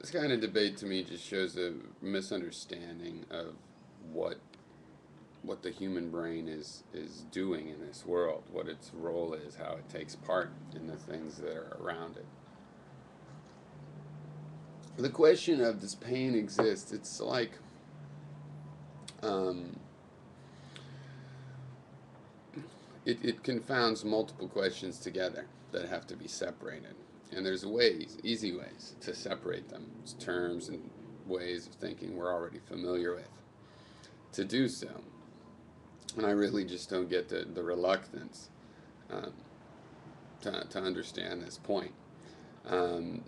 This kind of debate to me just shows a misunderstanding of what what the human brain is doing in this world, what its role is, how it takes part in the things that are around it. The question of does pain exist? It's like um, it confounds multiple questions together that have to be separated. And there's ways, easy ways, to separate them. It's terms and ways of thinking we're already familiar with to do so. And I really just don't get the reluctance um, to understand this point.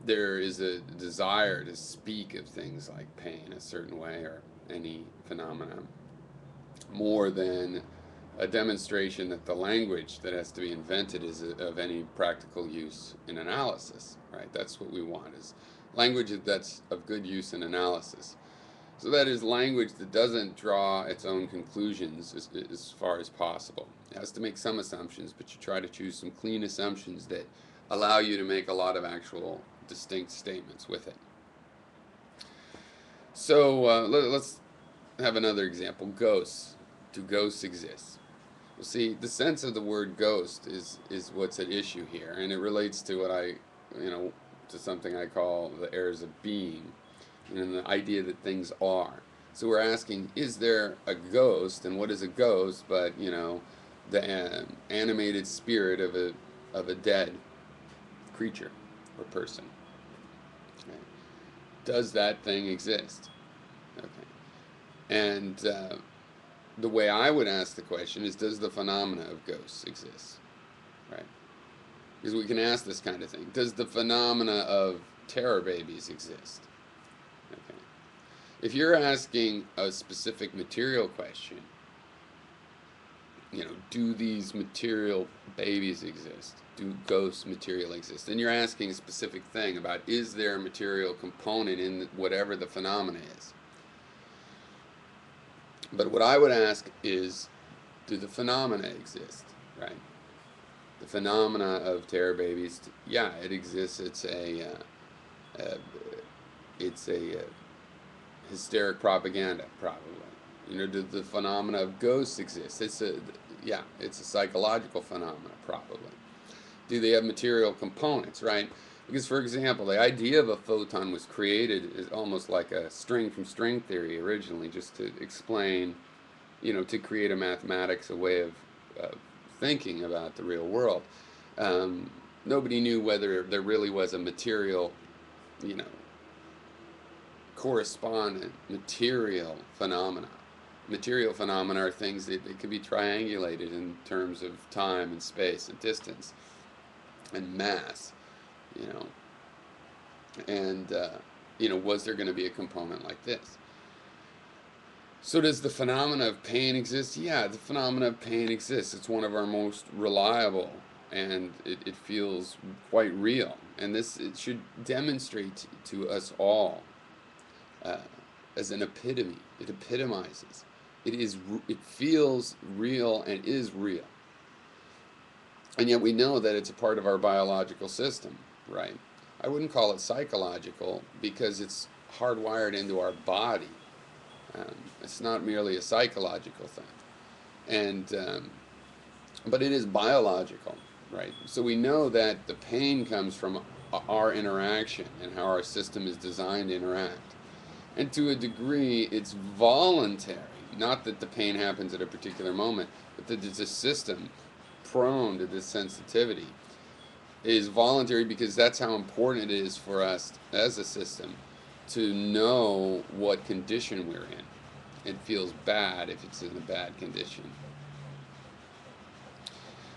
There is a desire to speak of things like pain a certain way or any phenomenon more than a demonstration that the language that has to be invented is of any practical use in analysis, right? That's what we want, is language that's of good use in analysis. So that is language that doesn't draw its own conclusions as far as possible. It has to make some assumptions, but you try to choose some clean assumptions that allow you to make a lot of actual distinct statements with it. So let's have another example. Ghosts. Do ghosts exist? Well, see, the sense of the word ghost is what's at issue here, and it relates to what to something I call the errors of being, and the idea that things are. So we're asking, is there a ghost, and what is a ghost but, the animated spirit of a dead creature or person? Okay. Does that thing exist? Okay. And the way I would ask the question is, does the phenomena of ghosts exist? Right? Because we can ask this kind of thing. Does the phenomena of terror babies exist? Okay. If you're asking a specific material question, do these material babies exist? Do ghost material exist? And you're asking a specific thing about, is there a material component in whatever the phenomena is? But what I would ask is, do the phenomena exist, right? The phenomena of terror babies, yeah, it exists. It's a hysteric propaganda, probably. Do the phenomena of ghosts exist? It's a psychological phenomena, probably. Do they have material components, right? Because, for example, the idea of a photon was created is almost like a string from string theory originally, just to explain, to create a mathematics, a way of thinking about the real world. Nobody knew whether there really was a material, correspondent material phenomena. Material phenomena are things that can be triangulated in terms of time and space and distance and mass. you know, and was there going to be a component like this? So does the phenomena of pain exist? Yeah, the phenomena of pain exists. It's one of our most reliable, and it feels quite real. And it should demonstrate to us all uh, as an epitome. It epitomizes. It feels real and is real. And yet we know that it's a part of our biological system, right? I wouldn't call it psychological because it's hardwired into our body. It's not merely a psychological thing. But it is biological, right? So we know that the pain comes from our interaction and how our system is designed to interact. And to a degree, it's voluntary. Not that the pain happens at a particular moment, but that it's a system prone to this sensitivity. It is voluntary because that's how important it is for us as a system to know what condition we're in. It feels bad if it's in a bad condition.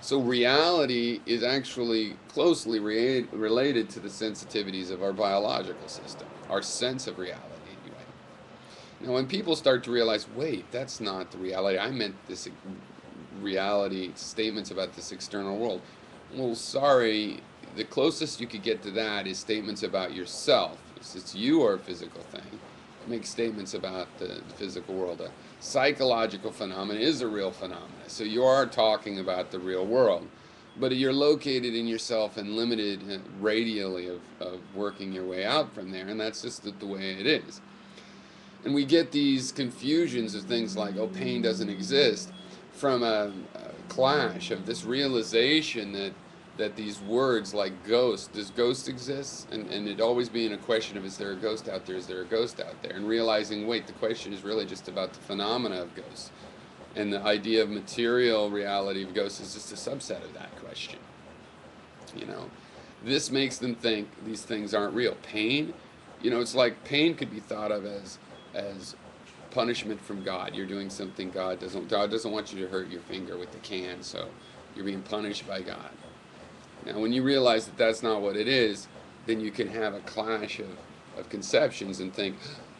So reality is actually closely related to the sensitivities of our biological system, our sense of reality anyway. Now when people start to realize, wait, that's not the reality, I meant this reality, statements about this external world. Well, sorry, the closest you could get to that is statements about yourself. Since you are a physical thing, make statements about the physical world. A psychological phenomenon is a real phenomenon. So you are talking about the real world. but you're located in yourself and limited radially of working your way out from there, and that's just the way it is. And we get these confusions of things like, oh, pain doesn't exist, from a clash of this realization that these words like ghost, does ghost exist? And it always being a question of, is there a ghost out there, is there a ghost out there? And realizing, wait, the question is really just about the phenomena of ghosts. And the idea of material reality of ghosts is just a subset of that question. You know, this makes them think these things aren't real. Pain, you know, it's like pain could be thought of as punishment from God. You're doing something God doesn't want you to hurt your finger with the can, so you're being punished by God. Now, when you realize that that's not what it is, then you can have a clash of conceptions and think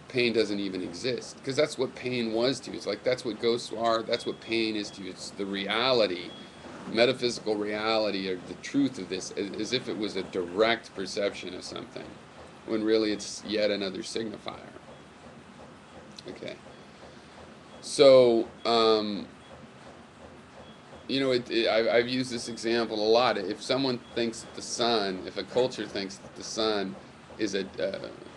pain doesn't even exist, because that's what pain was to you. It's like that's what ghosts are, that's what pain is to you. It's the reality, metaphysical reality, or the truth of this, as if it was a direct perception of something, when really it's yet another signifier. Okay. So, you know, I've used this example a lot. If someone thinks that the sun, if a culture thinks that the sun is a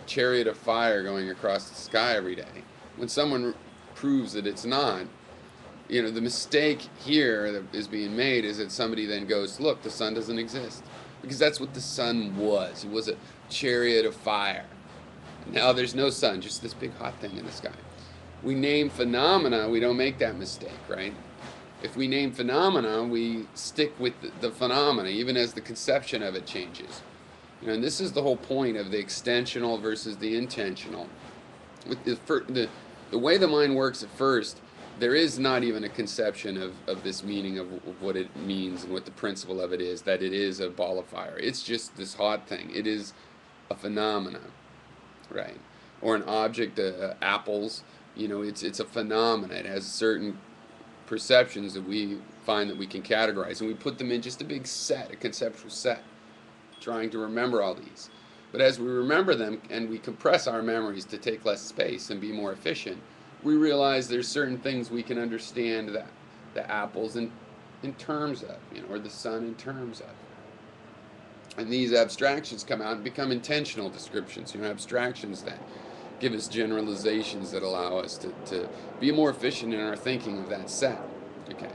chariot of fire going across the sky every day, when someone proves that it's not, you know, the mistake here that is being made is that somebody then goes, look, the sun doesn't exist. Because that's what the sun was. It was a chariot of fire. Now there's no sun, just this big hot thing in the sky. We name phenomena, we don't make that mistake, right? If we name phenomena, we stick with the phenomena, even as the conception of it changes. You know, and this is the whole point of the extensional versus the intentional. With the way the mind works at first, there is not even a conception of this meaning of what it means and what the principle of it is, that it is a ball of fire. It's just this hot thing. It is a phenomena, right? Or an object, apples, you know, it's a phenomena. It has certain perceptions that we find that we can categorize, and we put them in just a big set, a conceptual set, trying to remember all these. But as we remember them and we compress our memories to take less space and be more efficient, we realize there's certain things we can understand that the apples in terms of, you know, or the sun in terms of. And these abstractions come out and become intentional descriptions, you know, abstractions that give us generalizations that allow us to be more efficient in our thinking of that set. Okay.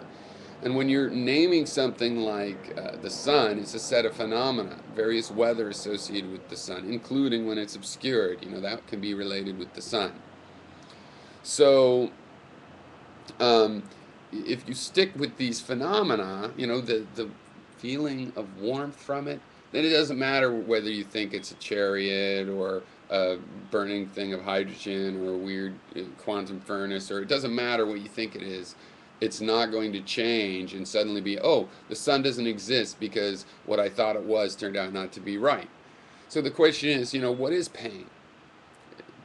And when you're naming something like the sun, it's a set of phenomena, various weather associated with the sun, including when it's obscured, you know, that can be related with the sun. So, if you stick with these phenomena, you know, the feeling of warmth from it, then it doesn't matter whether you think it's a chariot or a burning thing of hydrogen or a weird quantum furnace, or it doesn't matter what you think it is. It's not going to change and suddenly be, oh, the sun doesn't exist because what I thought it was turned out not to be right. So the question is, you know, what is pain?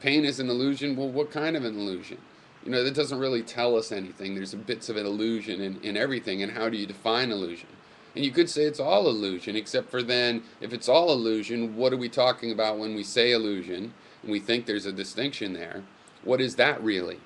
Pain is an illusion. Well, what kind of an illusion? You know, that doesn't really tell us anything. There's bits of an illusion in everything, and how do you define illusion? And you could say it's all illusion, except for then, if it's all illusion, what are we talking about when we say illusion, and we think there's a distinction there? What is that really?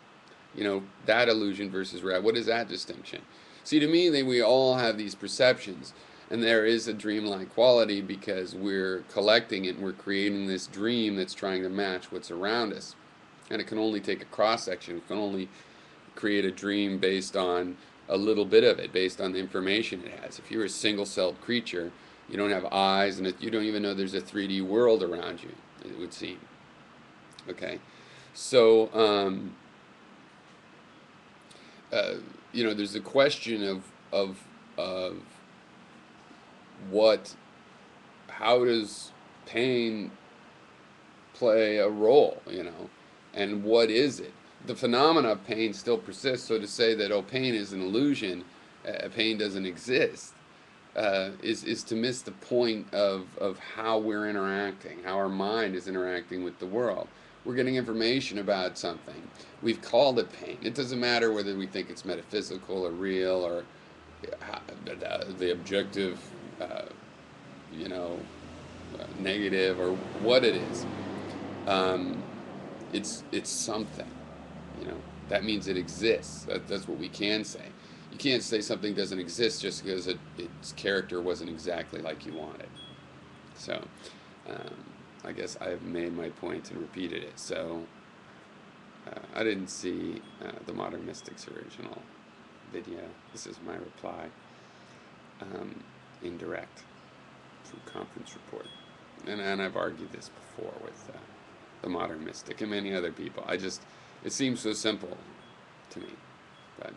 You know, that illusion versus reality, what is that distinction? See, to me, we all have these perceptions, and there is a dreamlike quality because we're collecting it and we're creating this dream that's trying to match what's around us. And it can only take a cross-section. It can only create a dream based on a little bit of it, based on the information it has. If you're a single-celled creature, you don't have eyes, and you don't even know there's a 3D world around you, it would seem. Okay? So, you know, there's a question of how does pain play a role, you know, and what is it? The phenomena of pain still persists, so to say that, oh, pain is an illusion, pain doesn't exist, is to miss the point of how we're interacting, how our mind is interacting with the world. We're getting information about something. We've called it pain. It doesn't matter whether we think it's metaphysical or real or the objective, you know, negative or what it is. It's something. You know, that means it exists. That's what we can say. You can't say something doesn't exist just because its character wasn't exactly like you wanted. So, I guess I've made my point and repeated it. So, I didn't see the Modern Mystics original video. This is my reply. Indirect from Conference Report. And I've argued this before with the Modern Mystic and many other people. It seems so simple to me. But